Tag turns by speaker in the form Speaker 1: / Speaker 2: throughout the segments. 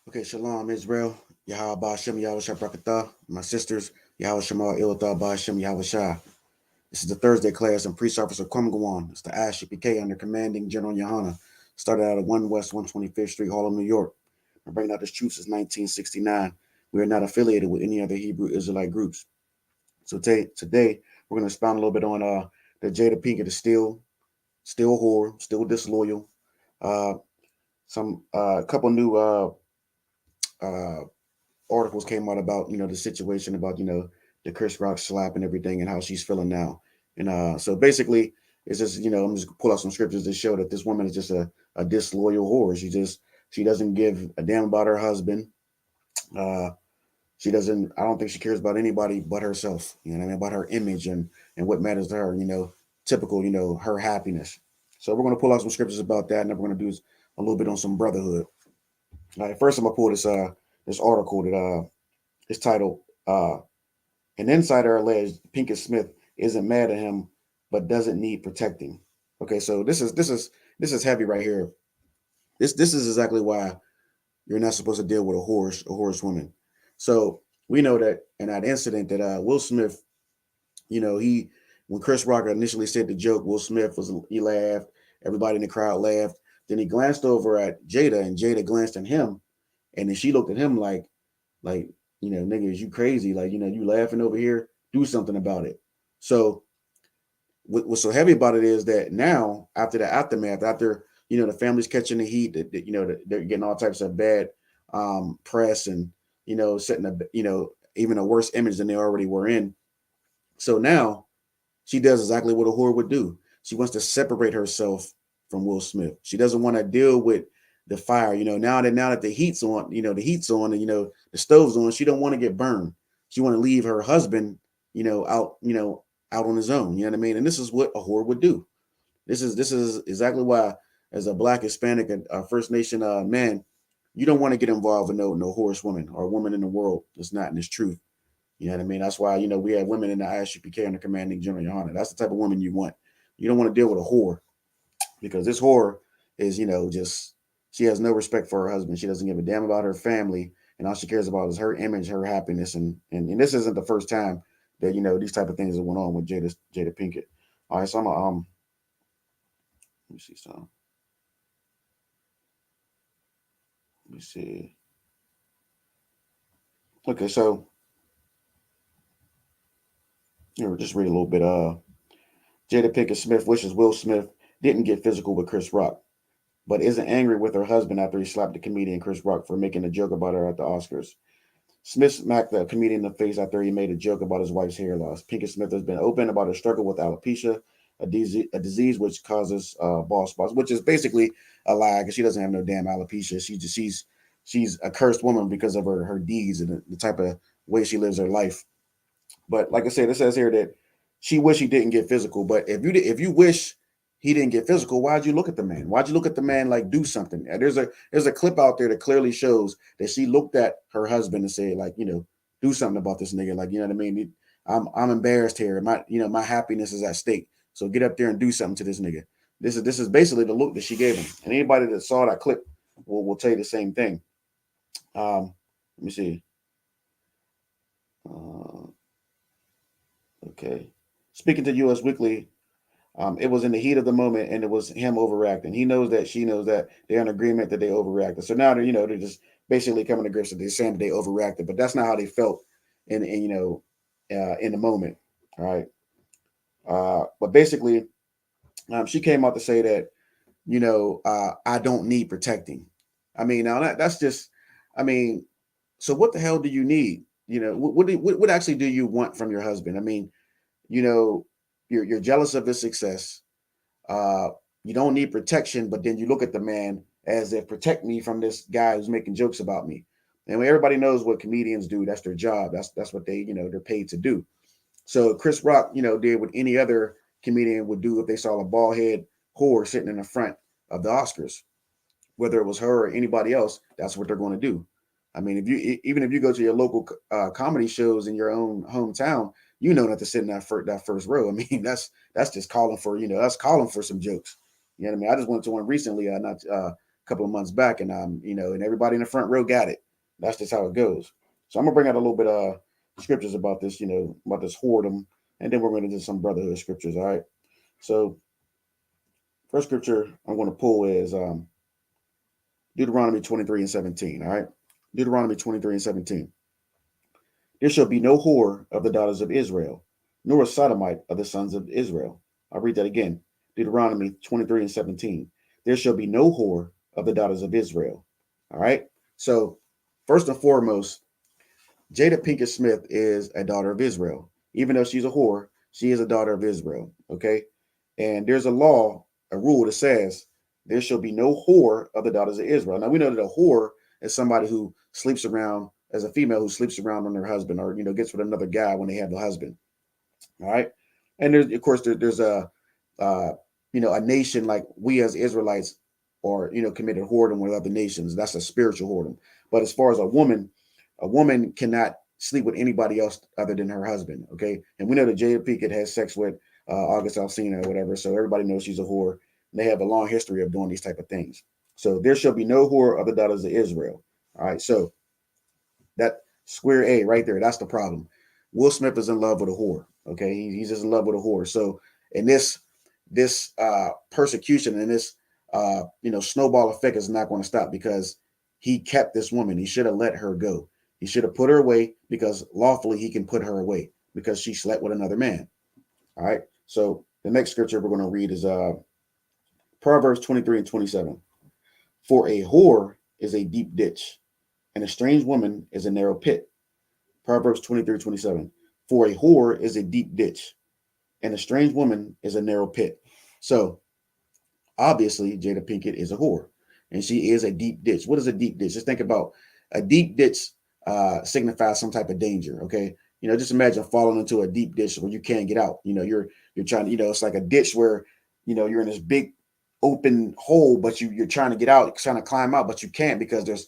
Speaker 1: Okay, Shalom Israel, Yahweh Ba'Shem, Yahweh Shabrakatah, my sisters, Yahweh Shemal Iltah Ba'Shem, Yahweh Shah. This is the Thursday class in Priest Officer Kwamgawan. It's the ISUPK under commanding General Yohana. Started out at 1 West 125th Street, Harlem, New York. Been bringing out this truth since 1969. We are not affiliated with any other Hebrew Israelite groups. So today we're going to expound a little bit on the Jada Pinkett is still whore, still disloyal. Uh, some a couple new uh, articles came out about the situation about the Chris Rock slap and everything and how she's feeling now. And so basically, it's just I'm just pull out some scriptures to show that this woman is just a disloyal whore. She doesn't give a damn about her husband. Uh, she doesn't. I don't think she cares about anybody but herself. You know what I mean? About her image and what matters to her. Typical. Her happiness. So we're gonna pull out some scriptures about that, and then we're gonna do a little bit on some brotherhood. All right, first I'm gonna pull this article that is titled "An Insider Alleged Pinkett Smith isn't mad at him, but doesn't need protecting." Okay, so this is heavy right here. This is exactly why you're not supposed to deal with a horse woman. So we know that in that incident that Will Smith, he when Chris Rock initially said the joke, Will Smith he laughed, everybody in the crowd laughed. Then he glanced over at Jada, and Jada glanced at him, and then she looked at him like, nigga, is you crazy? Like, you laughing over here, do something about it. So what's so heavy about it is that now, after the aftermath, after the family's catching the heat, they're getting all types of bad press, and setting a even a worse image than they already were in. So now she does exactly what a whore would do. She wants to separate herself from Will Smith. She doesn't want to deal with the fire. Now that the heat's on, and the stove's on. She don't want to get burned. She want to leave her husband, out on his own. You know what I mean? And this is what a whore would do. This is exactly why, as a Black Hispanic and First Nation man, you don't want to get involved with no horse woman or woman in the world that's not in this truth. You know what I mean? That's why we have women in the ISUPK under commanding General Yohana. That's the type of woman you want. You don't want to deal with a whore, because this whore is just, she has no respect for her husband. She doesn't give a damn about her family, and all she cares about is her image, her happiness, and this isn't the first time that these type of things that went on with Jada Pinkett. All right, so I'm gonna, let me see some. Let me see. Okay, so just read a little bit. Jada Pinkett Smith wishes Will Smith didn't get physical with Chris Rock, but isn't angry with her husband after he slapped the comedian Chris Rock for making a joke about her at the Oscars. Smith smacked the comedian in the face after he made a joke about his wife's hair loss. Pinkett Smith has been open about her struggle with alopecia, a disease which causes bald spots, which is basically a lie, because she doesn't have no damn alopecia. She's a cursed woman because of her deeds and the type of way she lives her life. But like I said, it says here that she wish he didn't get physical. But if you wish he didn't get physical, why'd you look at the man? Why'd you look at the man like do something? There's a clip out there that clearly shows that she looked at her husband and said, like, do something about this nigga. Like, you know what I mean? I'm embarrassed here. My happiness is at stake. So get up there and do something to this nigga. This is basically the look that she gave him. And anybody that saw that clip will tell you the same thing. Let me see. Uh, okay. Speaking to U.S. Weekly, it was in the heat of the moment, and it was him overreacting. He knows that, she knows that, they're in agreement that they overreacted. So now they're just basically coming to grips with, they're saying that they overreacted, but that's not how they felt in the moment. All right. But basically, she came out to say that I don't need protecting. I mean, now that's just, I mean, so what the hell do you need? What actually do you want from your husband? I mean, you know, you're jealous of his success. Uh, you don't need protection, but then you look at the man as if, protect me from this guy who's making jokes about me. And when everybody knows what comedians do, that's their job. That's what they're paid to do. So Chris Rock, did what any other comedian would do if they saw a bald head whore sitting in the front of the Oscars, whether it was her or anybody else. That's what they're going to do. I mean, even if you go to your local comedy shows in your own hometown, not to sit in that first row. I mean, that's just calling for that's calling for some jokes. You know what I mean? I just went to one recently, not couple of months back, and and everybody in the front row got it. That's just how it goes. So I'm gonna bring out a little bit of scriptures about this, about this whoredom, and then we're going to do some brotherhood scriptures. All right. So first scripture I'm going to pull is Deuteronomy 23:17. All right. Deuteronomy 23:17. There shall be no whore of the daughters of Israel, nor a sodomite of the sons of Israel. I'll read that again. Deuteronomy 23:17. There shall be no whore of the daughters of Israel. All right. So, first and foremost, Jada Pinkett Smith is a daughter of Israel. Even though she's a whore, she is a daughter of Israel. Okay. And there's a law, a rule that says there shall be no whore of the daughters of Israel. Now, we know that a whore is somebody who sleeps around, as a female who sleeps around on their husband, or gets with another guy when they have a husband. All right. And there's, of course, there's a nation like we as Israelites, or committed whoredom with other nations. That's a spiritual whoredom. But as far as a woman cannot sleep with anybody else other than her husband. Okay. And we know that Jada Pinkett has sex with August Alsina or whatever. So everybody knows she's a whore. And they have a long history of doing these type of things. So there shall be no whore of the daughters of Israel. All right. So that square A right there, that's the problem. Will Smith is in love with a whore. Okay. He's just in love with a whore. So in this persecution and this snowball effect is not going to stop, because he kept this woman. He should have let her go. He should have put her away, because lawfully he can put her away because she slept with another man. All right. So the next scripture we're going to read is Proverbs 23:27. For a whore is a deep ditch, and a strange woman is a narrow pit. Proverbs 23:27. For a whore is a deep ditch, and a strange woman is a narrow pit. So obviously, Jada Pinkett is a whore, and she is a deep ditch. What is a deep ditch? Just think about a deep ditch. Signifies some type of danger. Okay, just imagine falling into a deep ditch where you can't get out. You're trying. It's like a ditch where you're in this big open hole, but you're trying to get out, trying to climb out, but you can't, because there's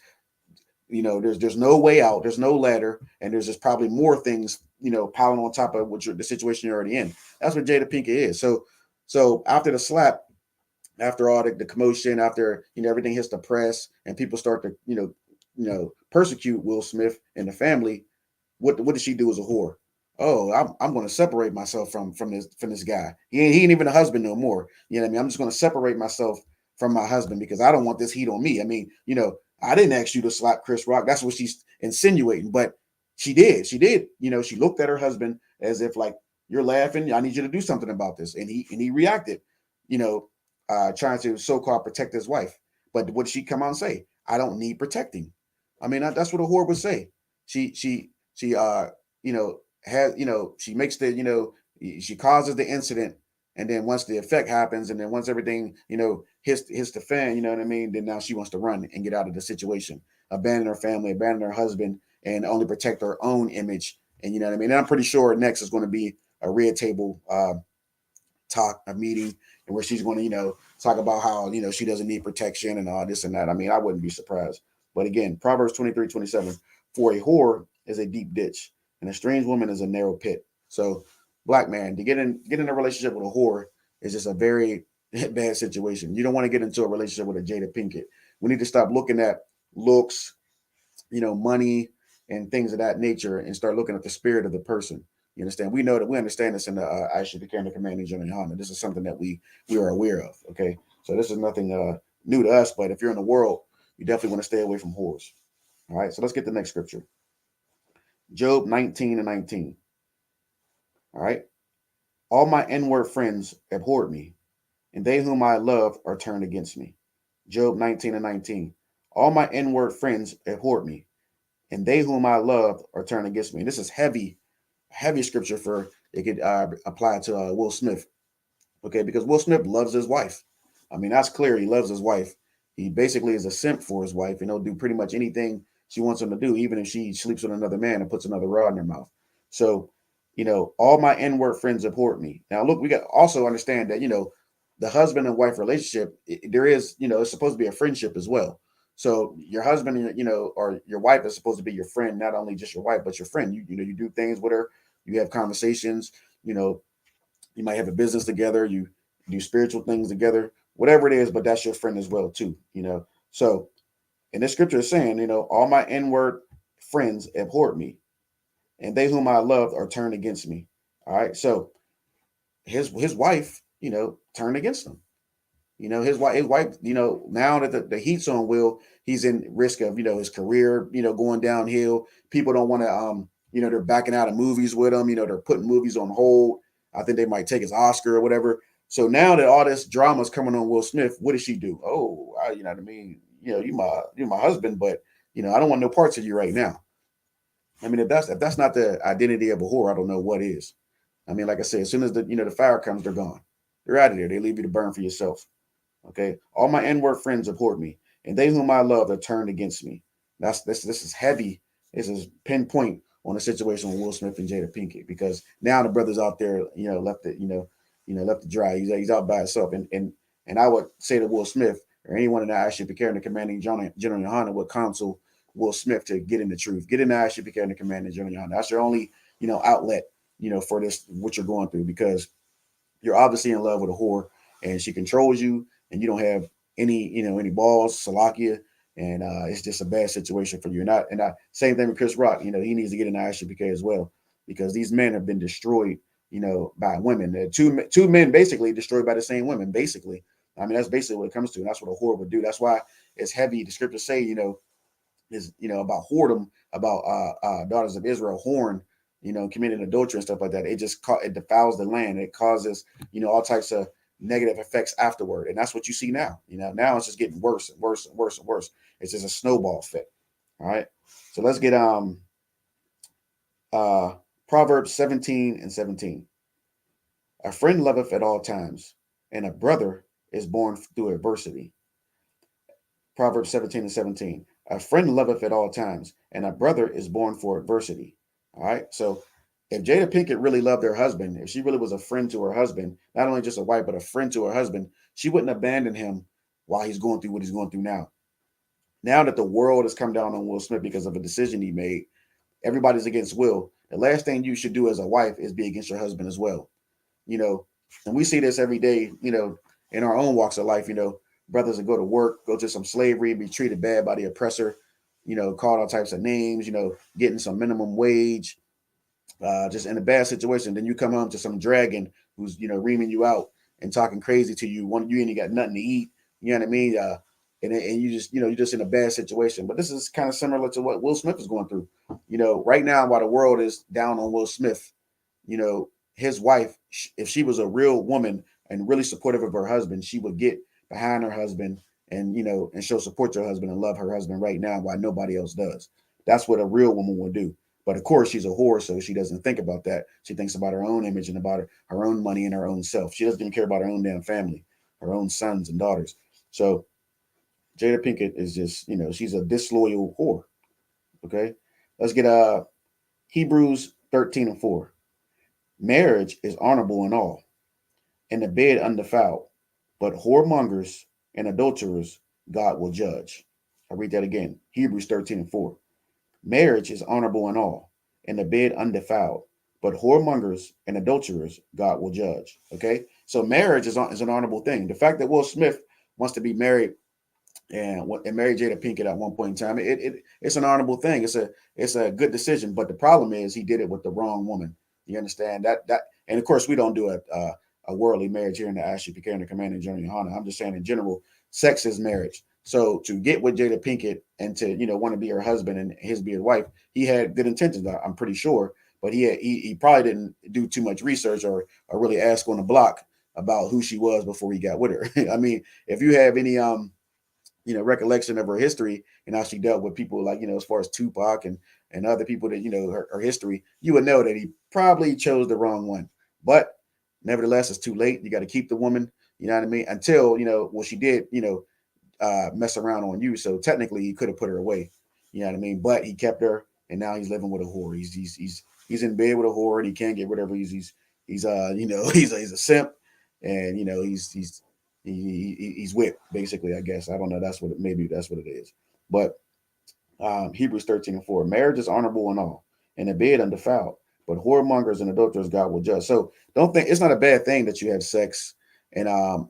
Speaker 1: no way out. There's no ladder, and there's just probably more things piling on top of the situation you're already in. That's what Jada Pinkett is. So after the slap, after all the commotion, after everything hits the press and people start to persecute Will Smith and the family, what did she do as a whore? Oh, I'm going to separate myself from this guy. He ain't even a husband no more. You know what I mean? I'm just going to separate myself from my husband because I don't want this heat on me. I mean, I didn't ask you to slap Chris Rock. That's what she's insinuating, but she did. She did. She looked at her husband as if like, you're laughing. I need you to do something about this, and he reacted. Trying to so-called protect his wife. But what did she come out and say? I don't need protecting. I mean, that's what a whore would say. She has she makes she causes the incident, and then once the effect happens, and then once everything hits the fan, you know what I mean, then now she wants to run and get out of the situation, abandon her family, abandon her husband, and only protect her own image. And you know what I mean. And I'm pretty sure next is going to be a red table talk, a meeting, and where she's going to talk about how she doesn't need protection and all this and that. I mean, I wouldn't be surprised. But again, Proverbs 23:27. For a whore is a deep ditch, and a strange woman is a narrow pit. So, black man, to get in a relationship with a whore is just a very bad situation. You don't want to get into a relationship with a Jada Pinkett. We need to stop looking at looks, money, and things of that nature, and start looking at the spirit of the person. You understand? We know that we understand this in the ISHP Commanding General Honda. This is something that we are aware of. Okay, so this is nothing new to us. But if you're in the world, you definitely want to stay away from whores. All right, so let's get the next scripture. Job 19:19. All right. All my inward friends abhorred me, and they whom I love are turned against me. Job 19:19. All my inward friends abhorred me, and they whom I loved are turned against me. And this is heavy scripture for it could apply to Will Smith. Okay, because Will Smith loves his wife. I mean, that's clear. He loves his wife. He basically is a simp for his wife, and he'll do pretty much anything she wants him to do, even if she sleeps with another man and puts another rod in her mouth. So, all my N-word friends abhor me. Now, look, we got also understand that, the husband and wife relationship, there is, it's supposed to be a friendship as well. So your husband, or your wife is supposed to be your friend, not only just your wife, but your friend. You do things with her, you have conversations, you might have a business together, you do spiritual things together, whatever it is, but that's your friend as well, too. So, and this scripture is saying, all my inward friends abhorred me, and they whom I loved are turned against me. All right. So his wife, turned against him. His wife, now that the heat's on Will, he's in risk of, his career, going downhill. People don't want to, they're backing out of movies with him. They're putting movies on hold. I think they might take his Oscar or whatever. So now that all this drama is coming on Will Smith, what does she do? Oh, you know what I mean? You're my husband, but I don't want no parts of you right now. I mean, if that's not the identity of a whore, I don't know what is. I mean, like I said, as soon as the fire comes, they're gone. They're out of there. They leave you to burn for yourself. Okay. All my inward friends abhorred me, and they whom I loved are turned against me. This is heavy. This is pinpoint on the situation with Will Smith and Jada Pinkett, because now the brother's out there, left it, left to dry. He's out by himself. And I would say to Will Smith or anyone in the ISHP and the commanding General Yohana would counsel Will Smith to get in the truth, get in the ISHP and the commanding General Yohana. That's your only, outlet, for this, what you're going through, because you're obviously in love with a whore and she controls you and you don't have any balls, Salakia, and it's just a bad situation for you. And I same thing with Chris Rock. He needs to get in the ISHPK as well, because these men have been destroyed, by women. Two men basically destroyed by the same women. Basically, I mean that's basically what it comes to, and that's what a whore would do. That's why it's heavy. The scriptures say, is about whoredom, about daughters of Israel, committing adultery and stuff like that. It defiles the land. It causes all types of negative effects afterward, and that's what you see now. Now it's just getting worse and worse and worse and worse. It's just a snowball effect. All right, so let's get Proverbs 17:17. A friend loveth at all times, and a brother is born through adversity. Proverbs 17:17. A friend loveth at all times, and a brother is born for adversity. All right. So if Jada Pinkett really loved her husband, if she really was a friend to her husband, not only just a wife, but a friend to her husband, she wouldn't abandon him while he's going through what he's going through now. Now that the world has come down on Will Smith because of a decision he made, everybody's against Will. The last thing you should do as a wife is be against your husband as well. And we see this every day, in our own walks of life, brothers that go to work, go to some slavery, be treated bad by the oppressor, called all types of names, getting some minimum wage, just in a bad situation. Then you come home to some dragon who's, reaming you out and talking crazy to you. You ain't got nothing to eat. You know what I mean? And you just, you're just in a bad situation. But this is kind of similar to what Will Smith is going through. Right now, while the world is down on Will Smith, his wife, if she was a real woman and really supportive of her husband, she would get behind her husband and and she'll support her husband and love her husband right now while nobody else does. That's what a real woman would do. But of course, she's a whore, so she doesn't think about that. She thinks about her own image and about her own money and her own self. She doesn't even care about her own damn family, her own sons and daughters. So Jada Pinkett is just, she's a disloyal whore. Okay, let's get Hebrews 13:4. Marriage is honorable in all, and the bed undefiled, but whoremongers and adulterers God will judge. I read that again. Hebrews 13:4. Marriage is honorable in all, and the bed undefiled, but whoremongers and adulterers God will judge. Okay, so marriage is an honorable thing. The fact that Will Smith wants to be married and marry Jada Pinkett at one point in time, it's an honorable thing. It's a good decision. But the problem is he did it with the wrong woman. You understand that and of course we don't do a worldly marriage here in the ISHP and the Commanding General Yohana. I'm just saying in general, sex is marriage. So to get with Jada Pinkett and to want to be her husband and his be his wife, he had good intentions. I'm pretty sure, but he probably didn't do too much research or really ask on the block about who she was before he got with her. I mean, if you have any recollection of her history and how she dealt with people like, as far as Tupac and other people that, her history, you would know that he probably chose the wrong one. But nevertheless, it's too late. You got to keep the woman, you know what I mean? Until, well, she did, mess around on you. So technically he could have put her away, you know what I mean? But he kept her and now he's living with a whore. He's in bed with a whore and he can't get rid of her. He's he's a simp and, he's whipped basically, I guess. I don't know. Maybe that's what it is. But Hebrews 13:4, marriage is honorable in all, and the bed undefiled, but whoremongers and adulterers God will judge. So don't think it's not a bad thing that you have sex and that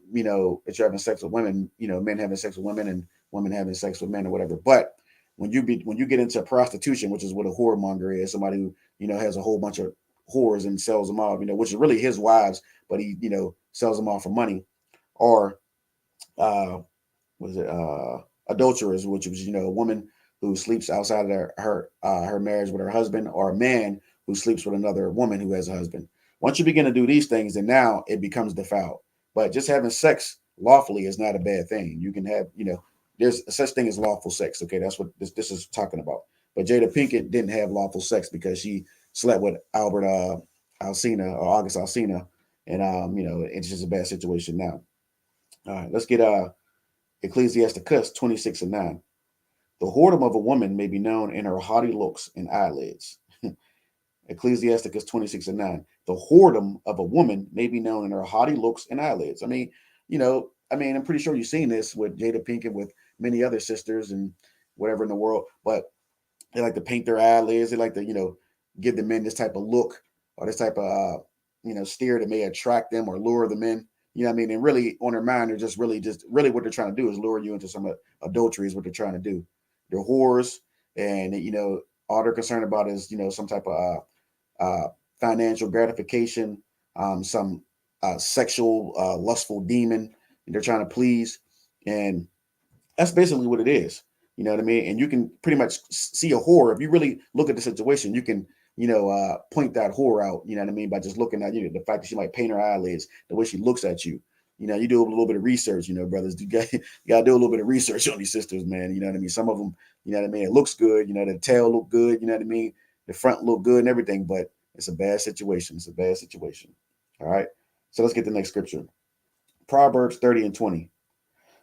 Speaker 1: you're having sex with women, men having sex with women and women having sex with men or whatever. But when you get into prostitution, which is what a whoremonger is, somebody who has a whole bunch of whores and sells them off, which is really his wives, but he sells them off for money, or what is it, adulterers, which was a woman who sleeps outside of her marriage with her husband, or a man who sleeps with another woman who has a husband. Once you begin to do these things, then now it becomes defiled. But just having sex lawfully is not a bad thing. You can have, there's a such thing as lawful sex. Okay, that's what this is talking about. But Jada Pinkett didn't have lawful sex because she slept with Albert Alsina, or August Alsina, and it's just a bad situation now. All right, let's get Ecclesiasticus 26:9. The whoredom of a woman may be known in her haughty looks and eyelids. Ecclesiasticus 26:9. The whoredom of a woman may be known in her haughty looks and eyelids. I'm pretty sure you've seen this with Jada Pinkett, with many other sisters and whatever in the world, but they like to paint their eyelids. They like to, give the men this type of look, or this type of, stare that may attract them or lure them in. And really on their mind, they're just really what they're trying to do is lure you into some adultery is what they're trying to do. They're whores, and all they're concerned about is some type of financial gratification, some sexual lustful demon they're trying to please, and that's basically what it is. You know what I mean? And you can pretty much see a whore if you really look at the situation. You can point that whore out. You know what I mean? By just looking at the fact that she might paint her eyelids, the way she looks at you. You do a little bit of research. Brothers, you got to do a little bit of research on these sisters, man. You know what I mean? Some of them, it looks good. The tail look good. You know what I mean? The front look good and everything, but it's a bad situation. It's a bad situation. All right. So let's get the next scripture. Proverbs 30:20.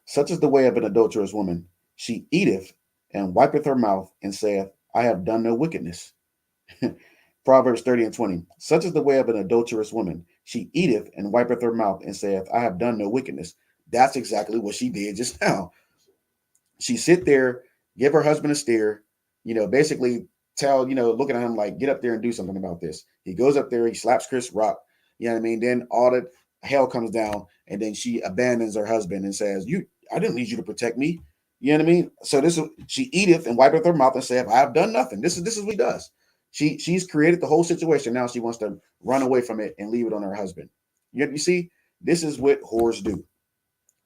Speaker 1: Such is the way of an adulterous woman. She eateth and wipeth her mouth and saith, I have done no wickedness. Proverbs 30:20. Such is the way of an adulterous woman. She eateth and wipeth her mouth and saith, I have done no wickedness. That's exactly what she did just now. She sit there, give her husband a stare, basically tell, looking at him like, get up there and do something about this. He goes up there, he slaps Chris Rock. You know what I mean? Then all the hell comes down, and then she abandons her husband and says, I didn't need you to protect me. You know what I mean? So she eateth and wipeth her mouth and saith, I have done nothing. This is what he does. She's created the whole situation. Now she wants to run away from it and leave it on her husband. You see, this is what whores do.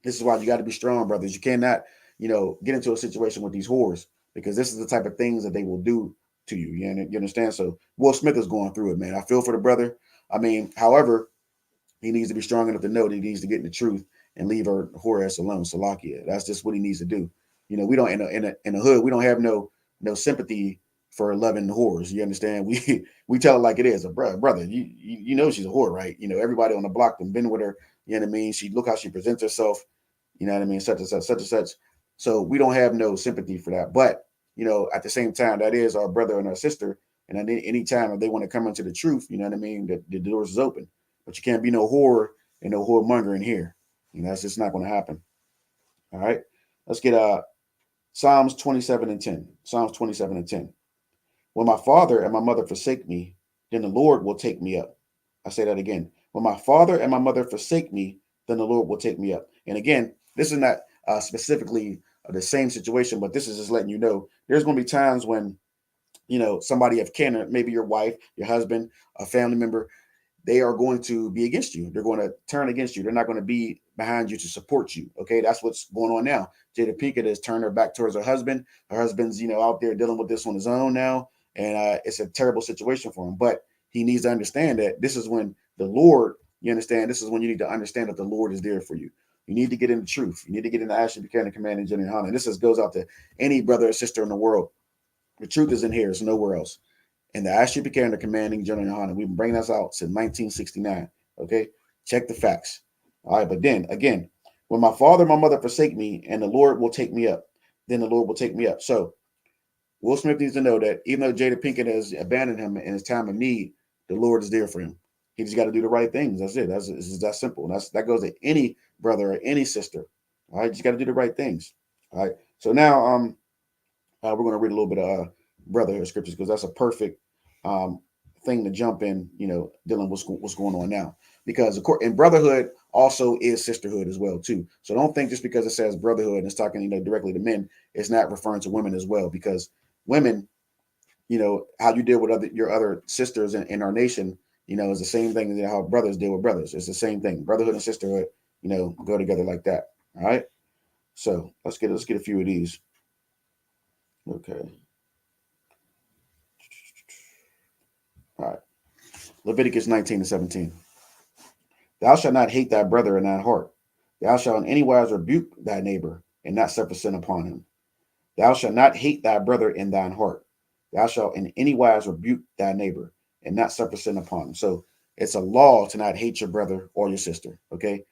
Speaker 1: This is why you got to be strong, brothers. You cannot, get into a situation with these whores, because this is the type of things that they will do to you. You understand? So Will Smith is going through it, man. I feel for the brother. However, he needs to be strong enough to know that he needs to get in the truth and leave her whore ass alone. Salakia. That's just what he needs to do. We don't in the hood. We don't have no sympathy for loving whores. You understand? We tell her like it is. Brother, you know she's a whore, right? Everybody on the block done been with her. You know what I mean? Look how she presents herself. You know what I mean? Such and such, such and such. So we don't have no sympathy for that. But at the same time, that is our brother and our sister. And at any time if they want to come into the truth, you know what I mean, the doors is open. But you can't be no whore and no whoremonger in here. That's just not going to happen. All right. Let's get Psalms 27:10. Psalms 27:10. When my father and my mother forsake me, then the Lord will take me up. I say that again. When my father and my mother forsake me, then the Lord will take me up. And again, this is not specifically the same situation, but this is just letting you know there's going to be times when, somebody of kin, maybe your wife, your husband, a family member, they are going to be against you. They're going to turn against you. They're not going to be behind you to support you. Okay, that's what's going on now. Jada Pinkett has turned her back towards her husband. Her husband's, out there dealing with this on his own now, and it's a terrible situation for him. But he needs to understand that this is when the Lord, you understand, this is when you need to understand that the Lord is there for you. You need to get in the truth. You need to get in the action, Buchanan, command, and general honor. And this goes out to any brother or sister in the world. The truth is in here. It's nowhere else. And the Ashley Buchanan, the commanding general honor. We've been bringing us out since 1969. Okay, check the facts. All right, but then again, when my father and my mother forsake me, and the Lord will take me up, then the Lord will take me up. So Will Smith needs to know that even though Jada Pinkett has abandoned him in his time of need, the Lord is there for him. He just got to do the right things. That's it. It's that simple. That goes to any brother or any sister. All right, just got to do the right things. All right. So now we're going to read a little bit of brotherhood scriptures, because that's a perfect thing to jump in, dealing with what's going on now. because and brotherhood also is sisterhood as well too. So don't think just because it says brotherhood and it's talking, directly to men, it's not referring to women as well, because women, how you deal with your other sisters in our nation, is the same thing as how brothers deal with brothers. It's the same thing. Brotherhood and sisterhood, go together like that. All right. So let's get a few of these. Okay. All right. Leviticus 19:17. Thou shalt not hate thy brother in thine heart. Thou shalt in any wise rebuke thy neighbor and not suffer sin upon him. Thou shalt not hate thy brother in thine heart. Thou shalt in any wise rebuke thy neighbor and not suffer sin upon him. So it's a law to not hate your brother or your sister. Okay.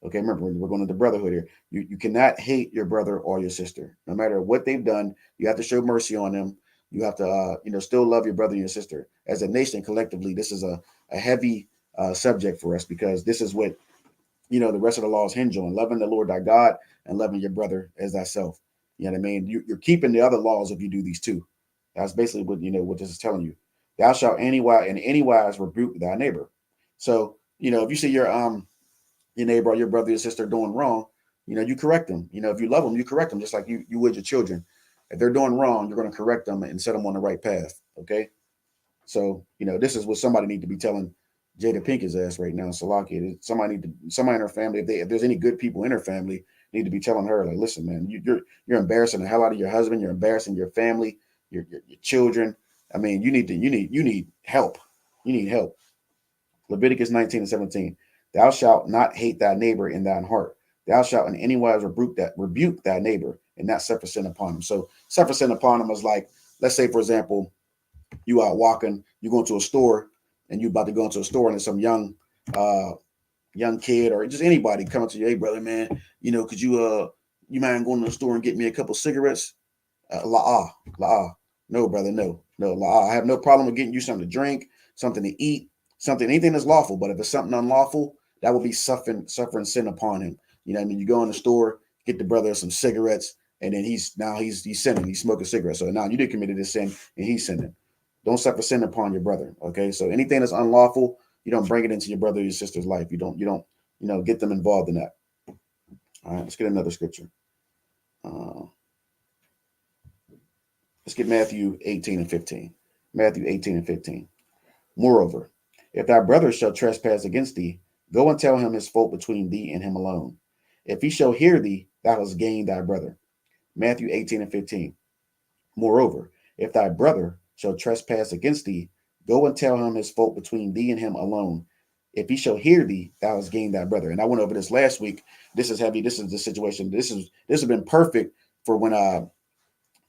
Speaker 1: Okay. Remember, we're going to the brotherhood here. You cannot hate your brother or your sister. No matter what they've done, you have to show mercy on them. You have to, still love your brother and your sister. As a nation, collectively, this is a heavy subject for us, because this is what, the rest of the laws hinge on: loving the Lord thy God and loving your brother as thyself. You know what I mean? You're keeping the other laws if you do these two. That's basically what, what this is telling you. Thou shalt in any wise rebuke thy neighbor. So, if you see your neighbor or your brother or sister doing wrong, you correct them. If you love them, you correct them just like you would your children. If they're doing wrong, you're going to correct them and set them on the right path. Okay. So, this is what somebody need to be telling Jada Pinkett's ass right now. Salaki, somebody in her family, if there's any good people in her family, need to be telling her, like, listen, man, you're embarrassing the hell out of your husband. You're embarrassing your family, your children. I mean, you need help. You need help. Leviticus 19:17. Thou shalt not hate thy neighbor in thine heart. Thou shalt in any wise rebuke thy neighbor and not suffer sin upon him. So suffer sin upon him is like, let's say, for example, you out walking, you go into a store, and you about to go into a store, and there's some young kid or just anybody coming to you, hey brother, man, could you mind going to the store and get me a couple cigarettes? La, no brother, no, la. I have no problem with getting you something to drink, something to eat, anything that's lawful. But if it's something unlawful, that will be suffering sin upon him. You know what I mean? You go in the store, get the brother some cigarettes, and then he's sinning. He's smoking cigarettes. So now you did committed this sin, and he's sinning. Don't suffer sin upon your brother. Okay, so anything that's unlawful, you don't bring it into your brother or your sister's life. You don't get them involved in that. All right, let's get another scripture. Let's get Matthew 18:15. Matthew 18:15. Moreover, if thy brother shall trespass against thee, go and tell him his fault between thee and him alone. If he shall hear thee, thou hast gained thy brother. Matthew 18:15. Moreover, if thy brother shall trespass against thee, go and tell him his fault between thee and him alone. If he shall hear thee, thou hast gained thy brother. And I went over this last week. This is heavy. This is the situation. This has been perfect for when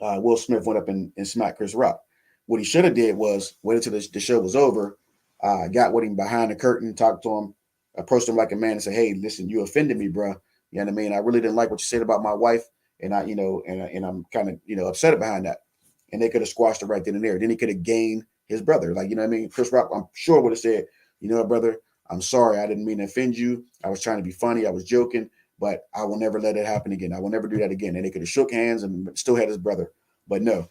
Speaker 1: Will Smith went up and smacked Chris Rock. What he should have did was wait until the show was over, got with him behind the curtain, talked to him, approached him like a man and said, hey, listen, you offended me, bro. You know what I mean? I really didn't like what you said about my wife. And and I'm kind of, upset behind that. And they could have squashed it right then and there. Then he could have gained his brother. Like, you know what I mean? Chris Rock, I'm sure would have said, you know what, brother, I'm sorry. I didn't mean to offend you. I was trying to be funny. I was joking, but I will never let it happen again. I will never do that again. And they could have shook hands and still had his brother. But no,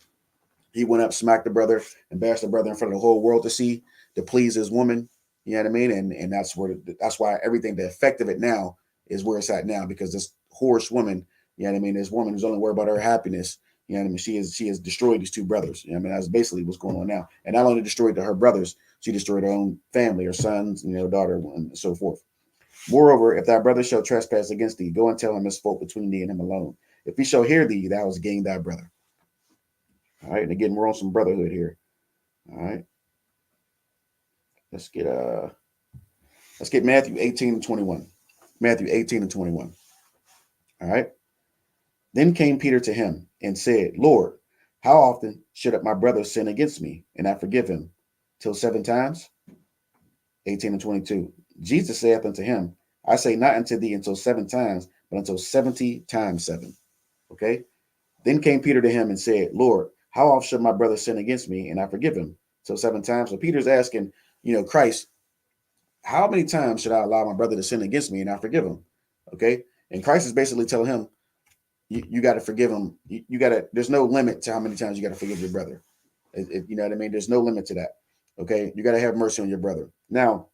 Speaker 1: he went up, smacked the brother, embarrassed the brother in front of the whole world to see, to please his woman. You know what I mean? And that's why everything, the effect of it now is where it's at now, because this whorish woman, you know what I mean? This woman who's only worried about her happiness. You know what I mean? She has destroyed these two brothers. You know what I mean? That's basically what's going on now. And not only destroyed her brothers, she destroyed her own family, her sons, daughter, and so forth. Moreover, if thy brother shall trespass against thee, go and tell him his fault between thee and him alone. If he shall hear thee, thou hast gained thy brother. All right, and again, we're on some brotherhood here. All right. Let's get Matthew 18:21. Matthew 18:21. All right. Then came Peter to him and said, Lord, how often should my brother sin against me and I forgive him? Till 7 times? 18:22. Jesus saith unto him, I say not unto thee until 7 times, but until 70 times 7. Okay. Then came Peter to him and said, Lord, how often should my brother sin against me and I forgive him? Till 7 times. So Peter's asking, Christ, how many times should I allow my brother to sin against me and I forgive him? Okay. And Christ is basically telling him, you got to forgive him. There's no limit to how many times you got to forgive your brother. You know what I mean? There's no limit to that. Okay. You got to have mercy on your brother. Now,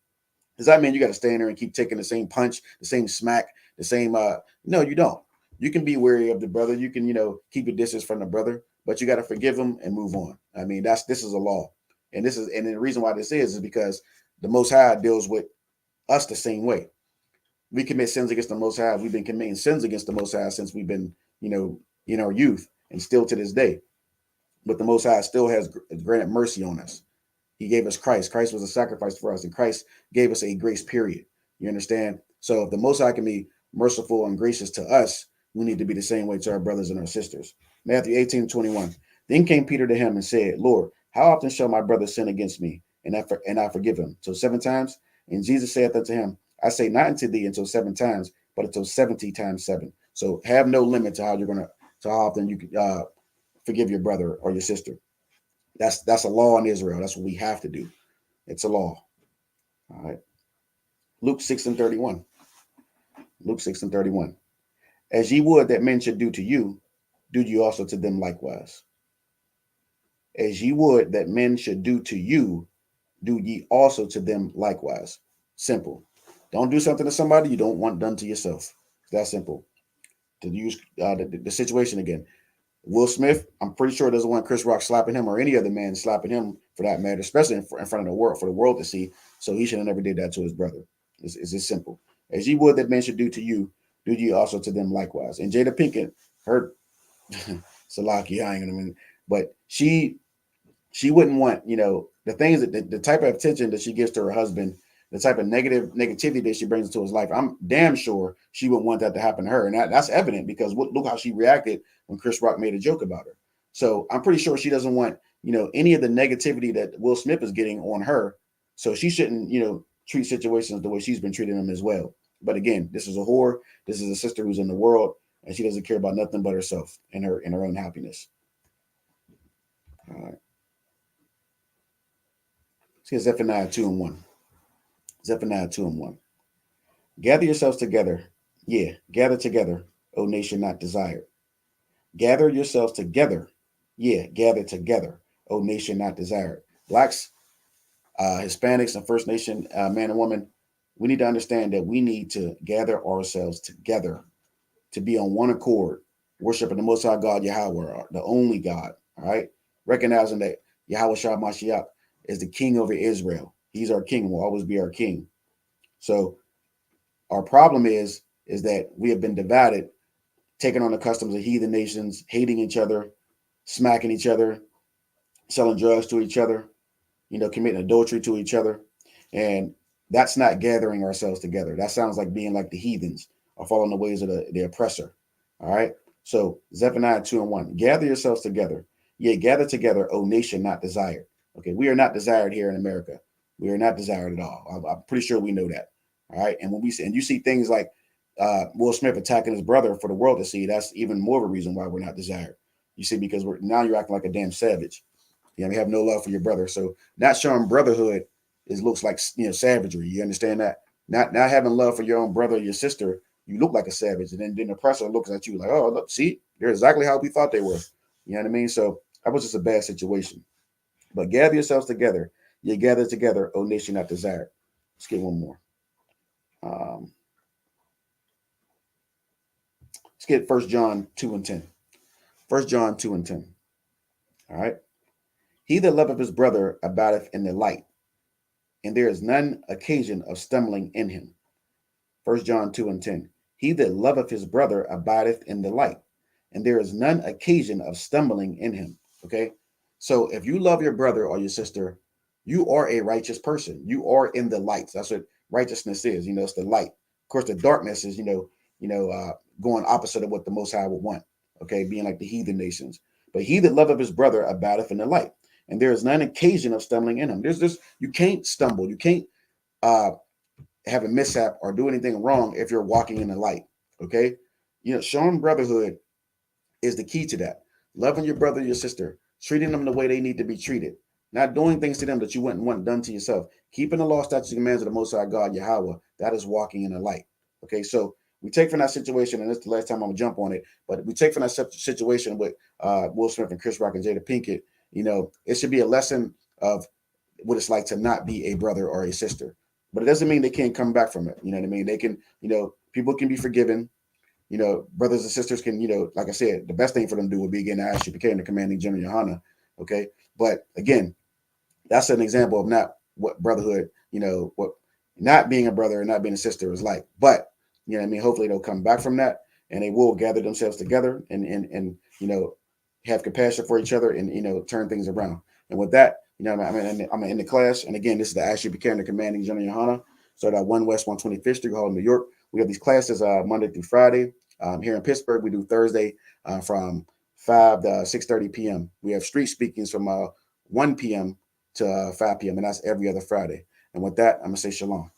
Speaker 1: Does that mean you got to stand there and keep taking the same punch, the same smack, the same? No, you don't. You can be wary of the brother. You can, keep your distance from the brother, but you got to forgive him and move on. I mean, this is a law, and the reason why this is because the Most High deals with us the same way. We commit sins against the Most High. We've been committing sins against the Most High since we've been, in our youth, and still to this day. But the Most High still has granted mercy on us. He gave us Christ. Christ was a sacrifice for us, and Christ gave us a grace period. You understand? So if the Most High can be merciful and gracious to us, we need to be the same way to our brothers and our sisters. Matthew 18:21. Then came Peter to him and said, Lord, how often shall my brother sin against me, and I forgive him? So 7 times? And Jesus saith unto him, I say not unto thee until 7 times, but until 70 times 7. So have no limit to how often you can forgive your brother or your sister. That's a law in Israel. That's what we have to do. It's a law. All right. Luke 6:31. Luke 6:31. As ye would that men should do to you, do ye also to them likewise. As ye would that men should do to you, do ye also to them likewise. Simple. Don't do something to somebody you don't want done to yourself. It's that simple. To use the situation again. Will Smith, I'm pretty sure doesn't want Chris Rock slapping him or any other man slapping him for that matter, especially in front of the world, for the world to see. So he should have never did that to his brother. It's just simple. As ye would that men should do to you, do ye also to them likewise. And Jada Pinkett, her Salaki, I ain't gonna mean, but she wouldn't want, the things that the type of attention that she gives to her husband, the type of negativity that she brings into his life. I'm damn sure she would want that to happen to her. And that's evident because look how she reacted when Chris Rock made a joke about her. So I'm pretty sure she doesn't want, any of the negativity that Will Smith is getting on her. So she shouldn't, treat situations the way she's been treating them as well. But again, this is a whore. This is a sister who's in the world, and she doesn't care about nothing but herself and her own happiness. All right. Let's get Zephaniah 2:1. Zephaniah 2:1. Gather yourselves together. Yeah, gather together, O nation not desired. Gather yourselves together. Yeah, gather together, O nation not desired. Blacks, Hispanics, and First Nation man and woman, we need to understand that we need to gather ourselves together to be on one accord, worshiping the Most High God, Yahweh, the only God. All right, recognizing that Yahweh Shah Mashiach is the King over Israel. He's our King, will always be our King. So our problem is that we have been divided, taking on the customs of heathen nations, hating each other, smacking each other, selling drugs to each other, committing adultery to each other. And that's not gathering ourselves together. That sounds like being like the heathens or following the ways of the oppressor. All right. So Zephaniah 2:1. Gather yourselves together. Yea, gather together, O nation not desired. Okay, we are not desired here in America. We are not desired at all. I'm pretty sure we know that. All right. And when you see things like Will Smith attacking his brother for the world to see, that's even more of a reason why we're not desired. You see, because now you're acting like a damn savage. We have no love for your brother. So not showing brotherhood looks like savagery. You understand that? Not having love for your own brother or your sister, you look like a savage. And then the oppressor looks at you like, oh, look, see, they're exactly how we thought they were. You know what I mean? So that was just a bad situation. But gather yourselves together. You gather together, O nation not desired. Let's get one more. Let's get 1 John 2:10. 1 John 2:10. All right. He that loveth his brother abideth in the light, and there is none occasion of stumbling in him. 1 John 2:10. He that loveth his brother abideth in the light, and there is none occasion of stumbling in him. Okay. So if you love your brother or your sister, you are a righteous person. You are in the light. That's what righteousness is. It's the light. Of course, the darkness is, going opposite of what the Most High would want. Okay, being like the heathen nations. But he that loveth his brother abideth in the light, and there is none occasion of stumbling in him. There's this, you can't stumble. You can't have a mishap or do anything wrong if you're walking in the light. Okay, showing brotherhood is the key to that. Loving your brother, your sister, treating them the way they need to be treated, not doing things to them that you wouldn't want done to yourself. Keeping the law, statutes, and commands of the Most High God, Yahweh, that is walking in the light. Okay, so we take from that situation, and this is the last time I'm gonna jump on it, but we take from that situation with Will Smith and Chris Rock and Jada Pinkett. It should be a lesson of what it's like to not be a brother or a sister. but it doesn't mean they can't come back from it. You know what I mean? They can, people can be forgiven. Brothers and sisters can, like I said, the best thing for them to do would be again to ask you became the commanding general Yohana. Okay. But again, that's an example of not what brotherhood, what not being a brother and not being a sister is like. But hopefully they'll come back from that and they will gather themselves together and have compassion for each other and turn things around. And with that, I'm in the class. And again, this is the Ashley Buchanan Commanding General Yohana. So that 1 West 125th Street Hall in New York. We have these classes Monday through Friday. Here in Pittsburgh, we do Thursday from 5 to 6:30 p.m. We have street speakings from 1 p.m. to 5 p.m. and that's every other Friday. And with that, I'm gonna say shalom.